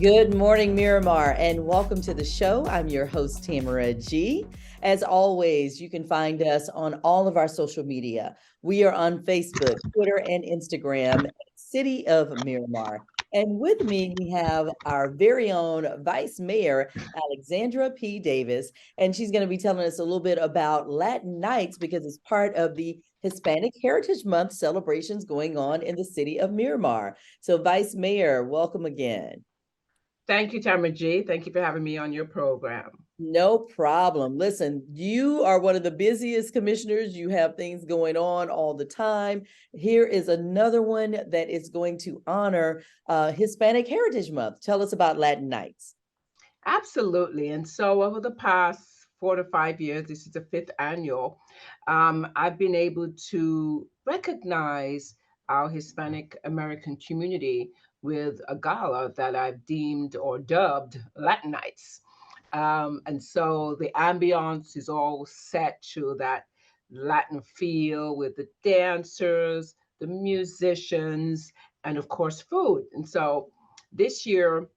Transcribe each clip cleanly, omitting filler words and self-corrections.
Good morning, Miramar, and welcome to the show. I'm your host, Tamara G. As always, you can find us on all of our social media. We are on Facebook, Twitter, and Instagram, City of Miramar. And with me, we have our very own Vice Mayor, Alexandra P. Davis, and she's going to be telling us a little bit about Latin Nights because it's part of the Hispanic Heritage Month celebrations going on in the city of Miramar. So, Vice Mayor, welcome again. Thank you, Tamara G. Thank you for having me on your program. No problem. Listen, you are one of the busiest commissioners. You have things going on all the time. Here is another one that is going to honor Hispanic Heritage Month. Tell us about Latin Nights. Absolutely. And so over the past 4 to 5 years, this is the fifth annual, I've been able to recognize our Hispanic American community with a gala that I've deemed or dubbed Latin Nights. And so the ambiance is all set to that Latin feel with the dancers, the musicians, and of course, food. And so this year,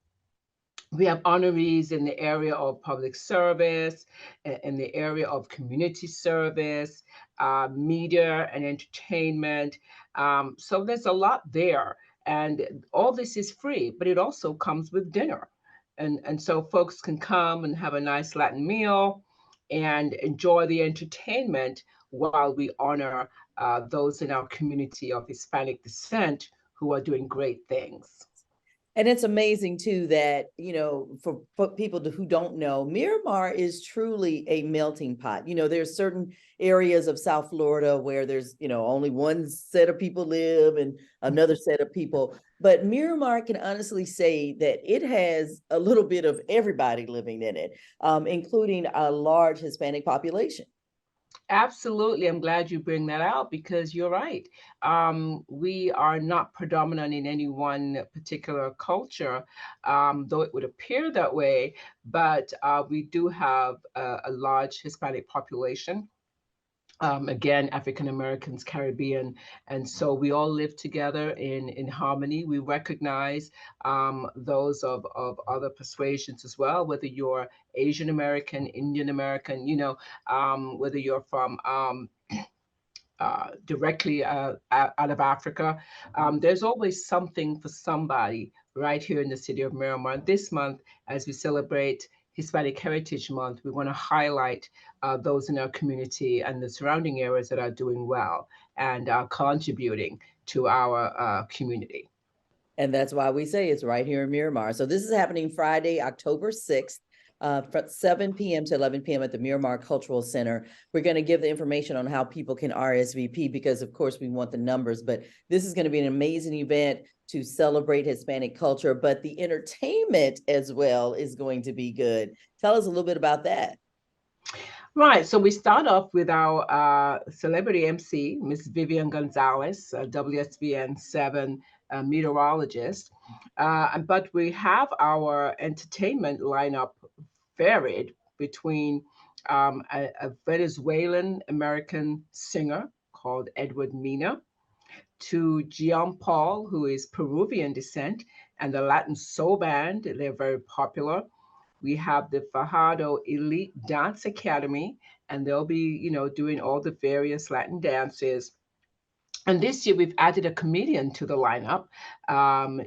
we have honorees in the area of public service, in the area of community service, media and entertainment. So there's a lot there. And all this is free, but it also comes with dinner. And so folks can come and have a nice Latin meal and enjoy the entertainment while we honor those in our community of Hispanic descent who are doing great things. And it's amazing too that, for people who don't know, Miramar is truly a melting pot. There's certain areas of South Florida where there's, only one set of people live and another set of people. But Miramar can honestly say that it has a little bit of everybody living in it, including a large Hispanic population. Absolutely. I'm glad you bring that out because you're right. We are not predominant in any one particular culture, though it would appear that way, but we do have a large Hispanic population. Again, African Americans, Caribbean, and so we all live together in harmony. We recognize those of other persuasions as well, whether you're Asian American, Indian American, whether you're from directly out of Africa. There's always something for somebody right here in the city of Miramar. This month, as we celebrate Hispanic Heritage Month, we want to highlight those in our community and the surrounding areas that are doing well and are contributing to our community. And that's why we say it's right here in Miramar. So this is happening Friday, October 6th. From 7 p.m. to 11 p.m. at the Miramar Cultural Center. We're going to give the information on how people can RSVP because, of course, we want the numbers. But this is going to be an amazing event to celebrate Hispanic culture. But the entertainment as well is going to be good. Tell us a little bit about that. Right. So we start off with our celebrity MC, Miss Vivian Gonzalez, WSBN 7 meteorologist. But we have our entertainment lineup varied between a Venezuelan American singer called Edward Mina to Gian Paul, who is Peruvian descent, and the Latin Soul Band. They're very popular. We have the Fajardo Elite Dance Academy, and they'll be, doing all the various Latin dances. And this year we've added a comedian to the lineup.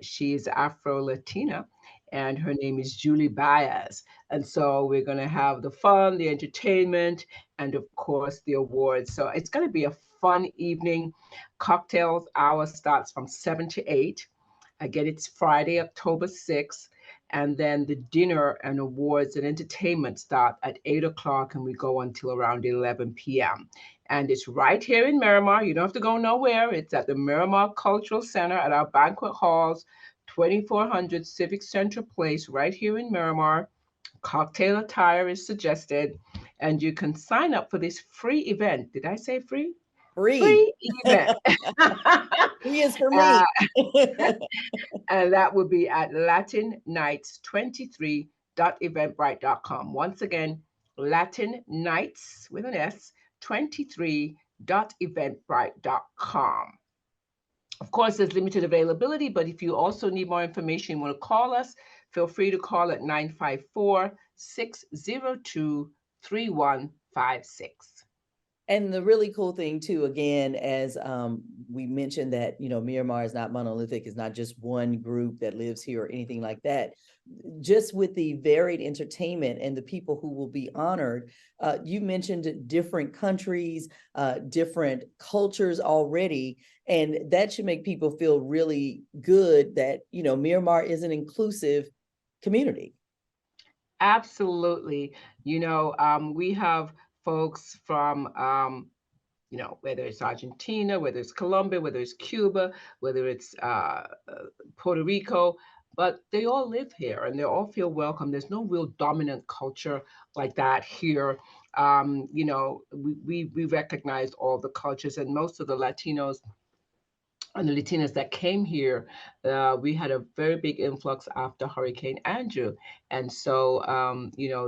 She's Afro Latina, and her name is Julie Baez. And so we're going to have the fun, the entertainment, and of course the awards. So it's going to be a fun evening. Cocktails hour starts from 7 to 8. Again, it's Friday, October 6th. And then the dinner and awards and entertainment start at 8 o'clock and we go until around 11 p.m. And it's right here in Miramar. You don't have to go nowhere. It's at the Miramar Cultural Center at our banquet halls, 2400 Civic Center Place, right here in Miramar. Cocktail attire is suggested, and you can sign up for this free event. Did I say free? Free. Free event. Free is for me. And that will be at latinnights23.eventbrite.com. Once again, Latin Nights with an S 23.eventbrite.com. Of course, there's limited availability, but if you also need more information, you want to call us, feel free to call at 954-602-3156. And the really cool thing too, again, as we mentioned that, Miramar is not monolithic, it's not just one group that lives here or anything like that. Just with the varied entertainment and the people who will be honored, you mentioned different countries, different cultures already, and that should make people feel really good that, Miramar is an inclusive community. Absolutely. We have folks from, whether it's Argentina, whether it's Colombia, whether it's Cuba, whether it's Puerto Rico, but they all live here and they all feel welcome. There's no real dominant culture like that here. We recognize all the cultures, and most of the Latinos and the Latinas that came here, we had a very big influx after Hurricane Andrew. And so,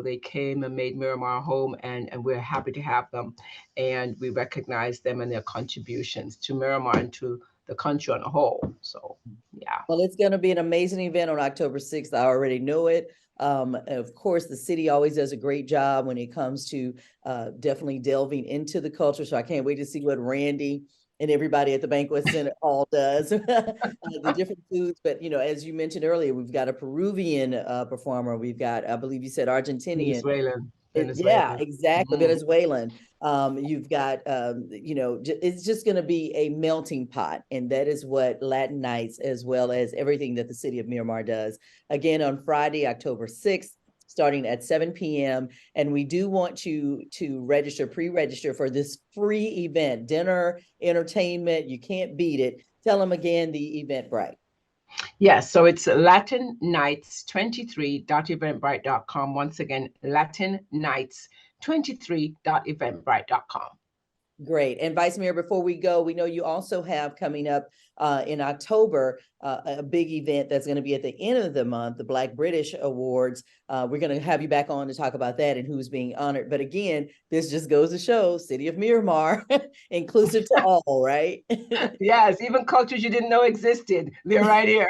they came and made Miramar home, and we're happy to have them. And we recognize them and their contributions to Miramar and to the country on a whole. So, yeah. Well, it's going to be an amazing event on October 6th. I already know it. Of course, the city always does a great job when it comes to definitely delving into the culture. So I can't wait to see what Randy and everybody at the banquet center all does, the different foods. But, as you mentioned earlier, we've got a Peruvian performer. We've got, I believe you said Argentinian. Venezuelan. Yeah, exactly. Venezuelan. You've got, it's just going to be a melting pot. And that is what Latin Nights, as well as everything that the city of Miramar does. Again, on Friday, October 6th, starting at 7 p.m. And we do want you to pre-register for this free event, dinner, entertainment. You can't beat it. Tell them again the Eventbrite. Yes, so it's LatinNights23.eventbrite.com. Once again, LatinNights23.eventbrite.com. Great. And Vice Mayor, before we go, we know you also have coming up in October a big event that's going to be at the end of the month, the Black British Awards. We're going to have you back on to talk about that and who's being honored. But again, this just goes to show City of Miramar, inclusive to all, right? Yes, even cultures you didn't know existed. They're right here.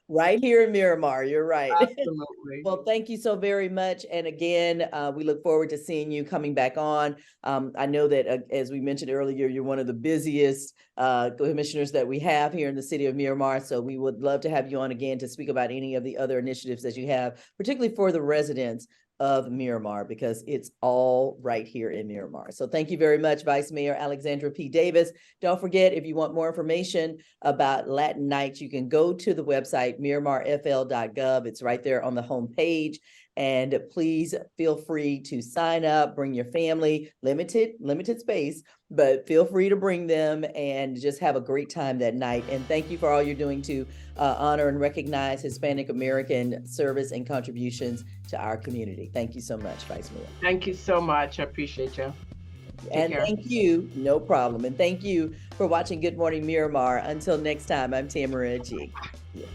Right here in Miramar. You're right. Absolutely. Well, thank you so very much. And again, we look forward to seeing you coming back on. I know that, as we mentioned earlier, you're one of the busiest commissioners that we have here in the city of Miramar. So we would love to have you on again to speak about any of the other initiatives that you have, particularly for the residents of Miramar, because it's all right here in Miramar. So thank you very much, Vice Mayor Alexandra P. Davis. Don't forget, if you want more information about Latin Nights, you can go to the website, MiramarFL.gov. It's right there on the home page. And please feel free to sign up, bring your family, limited space, but feel free to bring them and just have a great time that night. And thank you for all you're doing to honor and recognize Hispanic American service and contributions to our community. Thank you so much, Vice Mayor. Thank you so much. I appreciate you. And thank you, no problem. And thank you for watching Good Morning Miramar. Until next time, I'm Tamara G. Yeah.